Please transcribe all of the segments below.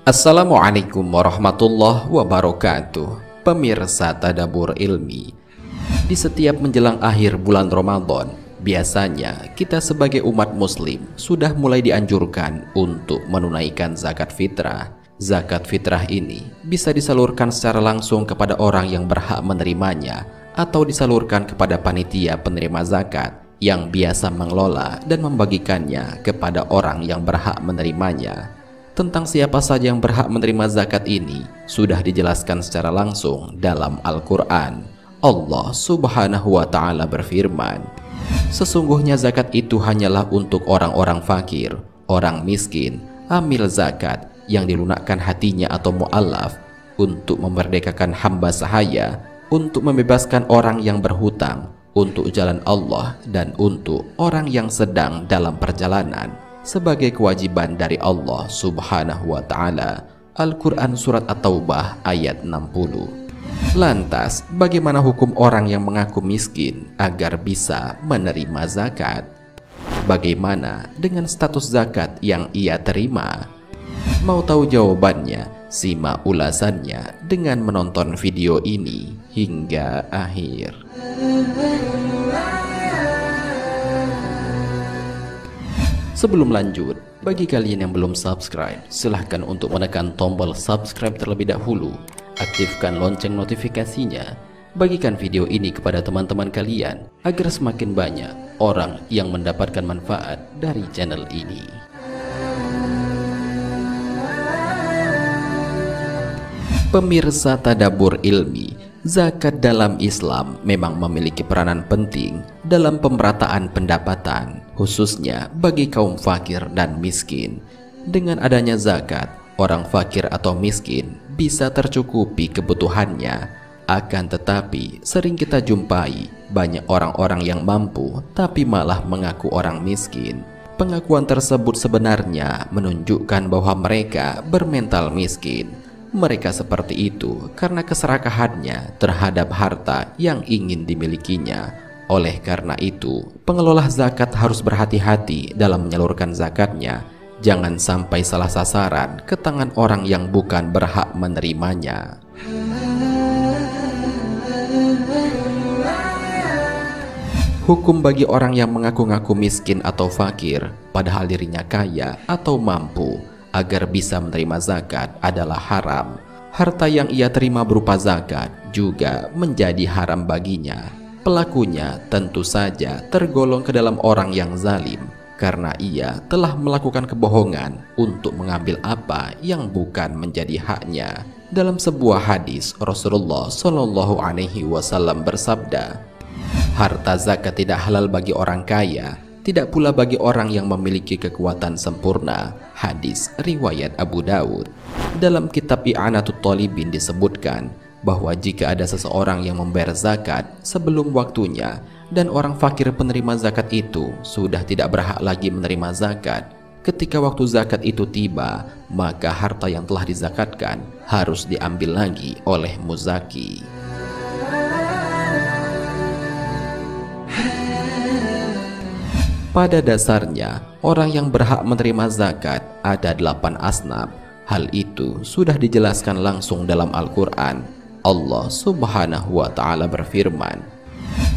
Assalamualaikum warahmatullahi wabarakatuh. Pemirsa Tadabbur Ilmi, di setiap menjelang akhir bulan Ramadan, biasanya kita sebagai umat muslim sudah mulai dianjurkan untuk menunaikan zakat fitrah. Zakat fitrah ini bisa disalurkan secara langsung kepada orang yang berhak menerimanya atau disalurkan kepada panitia penerima zakat yang biasa mengelola dan membagikannya kepada orang yang berhak menerimanya. Tentang siapa saja yang berhak menerima zakat ini sudah dijelaskan secara langsung dalam Al-Quran. Allah Subhanahu wa Ta'ala berfirman, "Sesungguhnya zakat itu hanyalah untuk orang-orang fakir, orang miskin, amil zakat yang dilunakkan hatinya atau mu'allaf, untuk memerdekakan hamba sahaya, untuk membebaskan orang yang berhutang, untuk jalan Allah, dan untuk orang yang sedang dalam perjalanan, sebagai kewajiban dari Allah Subhanahu wa Ta'ala." Al-Quran Surat At-Taubah ayat 60. Lantas, bagaimana hukum orang yang mengaku miskin agar bisa menerima zakat? Bagaimana dengan status zakat yang ia terima? Mau tahu jawabannya? Simak ulasannya dengan menonton video ini hingga akhir. Sebelum lanjut, bagi kalian yang belum subscribe, silahkan untuk menekan tombol subscribe terlebih dahulu. Aktifkan lonceng notifikasinya. Bagikan video ini kepada teman-teman kalian agar semakin banyak orang yang mendapatkan manfaat dari channel ini. Pemirsa Tadabbur Ilmi, zakat dalam Islam memang memiliki peranan penting dalam pemerataan pendapatan, khususnya bagi kaum fakir dan miskin. Dengan adanya zakat, orang fakir atau miskin bisa tercukupi kebutuhannya. Akan tetapi, sering kita jumpai banyak orang-orang yang mampu tapi malah mengaku orang miskin. Pengakuan tersebut sebenarnya menunjukkan bahwa mereka bermental miskin. Mereka seperti itu karena keserakahannya terhadap harta yang ingin dimilikinya. Oleh karena itu, pengelola zakat harus berhati-hati dalam menyalurkan zakatnya. Jangan sampai salah sasaran ke tangan orang yang bukan berhak menerimanya. Hukum bagi orang yang mengaku-ngaku miskin atau fakir, padahal dirinya kaya atau mampu, agar bisa menerima zakat adalah haram. Harta yang ia terima berupa zakat juga menjadi haram baginya. Pelakunya tentu saja tergolong ke dalam orang yang zalim, karena ia telah melakukan kebohongan untuk mengambil apa yang bukan menjadi haknya. Dalam sebuah hadis, Rasulullah Shallallahu Alaihi Wasallam bersabda, "Harta zakat tidak halal bagi orang kaya, tidak pula bagi orang yang memiliki kekuatan sempurna." Hadis riwayat Abu Daud. Dalam kitab I'anatut Thalibin disebutkan bahwa jika ada seseorang yang membayar zakat sebelum waktunya dan orang fakir penerima zakat itu sudah tidak berhak lagi menerima zakat, ketika waktu zakat itu tiba, maka harta yang telah dizakatkan harus diambil lagi oleh muzaki. Pada dasarnya, orang yang berhak menerima zakat ada 8 asnaf. Hal itu sudah dijelaskan langsung dalam Al-Quran. Allah Subhanahu wa Ta'ala berfirman,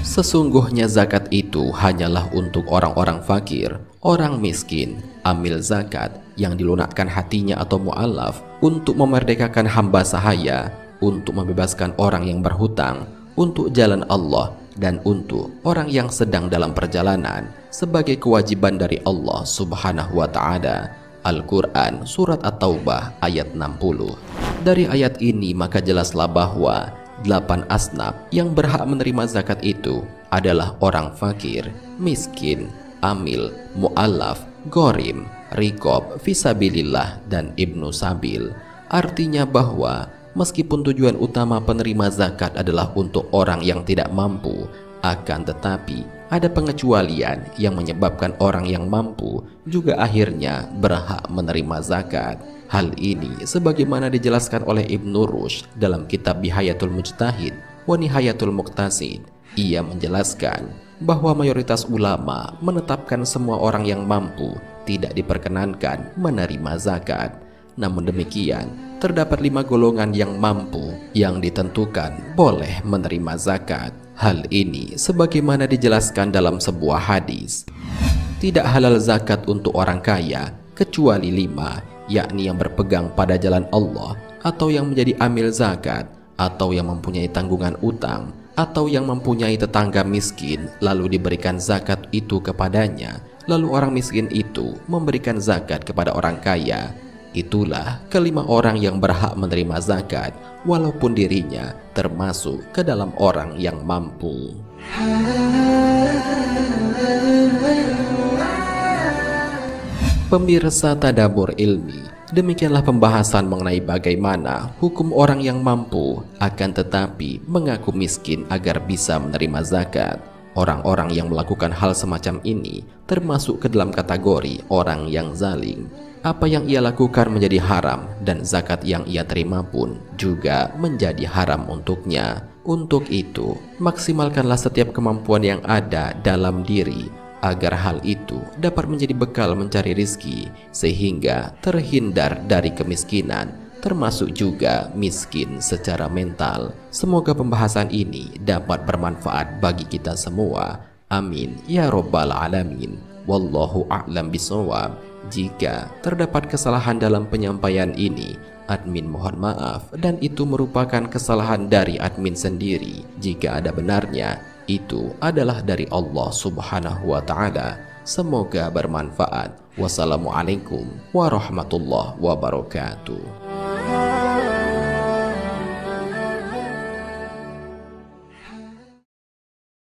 "Sesungguhnya zakat itu hanyalah untuk orang-orang fakir, orang miskin, amil zakat yang dilunakkan hatinya atau mu'allaf, untuk memerdekakan hamba sahaya, untuk membebaskan orang yang berhutang, untuk jalan Allah, dan untuk orang yang sedang dalam perjalanan, sebagai kewajiban dari Allah Subhanahu wa Ta'ala." Al-Quran Surat At-Taubah ayat 60. Dari ayat ini maka jelaslah bahwa 8 asnaf yang berhak menerima zakat itu adalah orang fakir, miskin, amil, mu'allaf, gorim, rikob, fisabilillah, dan ibnu sabil. Artinya bahwa meskipun tujuan utama penerima zakat adalah untuk orang yang tidak mampu, akan tetapi ada pengecualian yang menyebabkan orang yang mampu juga akhirnya berhak menerima zakat. Hal ini sebagaimana dijelaskan oleh Ibnu Rushd dalam kitab Bihayatul Mujtahid wa Nihayatul Muqtasid. Ia menjelaskan bahwa mayoritas ulama menetapkan semua orang yang mampu tidak diperkenankan menerima zakat. Namun demikian, terdapat 5 golongan yang mampu yang ditentukan boleh menerima zakat. Hal ini sebagaimana dijelaskan dalam sebuah hadis. Tidak halal zakat untuk orang kaya kecuali 5, yakni yang berpegang pada jalan Allah, atau yang menjadi amil zakat, atau yang mempunyai tanggungan utang, atau yang mempunyai tetangga miskin lalu diberikan zakat itu kepadanya, lalu orang miskin itu memberikan zakat kepada orang kaya. Itulah kelima orang yang berhak menerima zakat, walaupun dirinya termasuk ke dalam orang yang mampu. Pemirsa Tadabbur Ilmi, demikianlah pembahasan mengenai bagaimana hukum orang yang mampu akan tetapi mengaku miskin agar bisa menerima zakat. Orang-orang yang melakukan hal semacam ini termasuk ke dalam kategori orang yang zalim. Apa yang ia lakukan menjadi haram dan zakat yang ia terima pun juga menjadi haram untuknya. Untuk itu, maksimalkanlah setiap kemampuan yang ada dalam diri agar hal itu dapat menjadi bekal mencari rizki sehingga terhindar dari kemiskinan, termasuk juga miskin secara mental. Semoga pembahasan ini dapat bermanfaat bagi kita semua. Amin ya robbal alamin. Wallahu a'lam bishawab. Jika terdapat kesalahan dalam penyampaian ini, admin mohon maaf, dan itu merupakan kesalahan dari admin sendiri. Jika ada benarnya, itu adalah dari Allah Subhanahu wa Ta'ala. Semoga bermanfaat. Wassalamualaikum warahmatullahi wabarakatuh.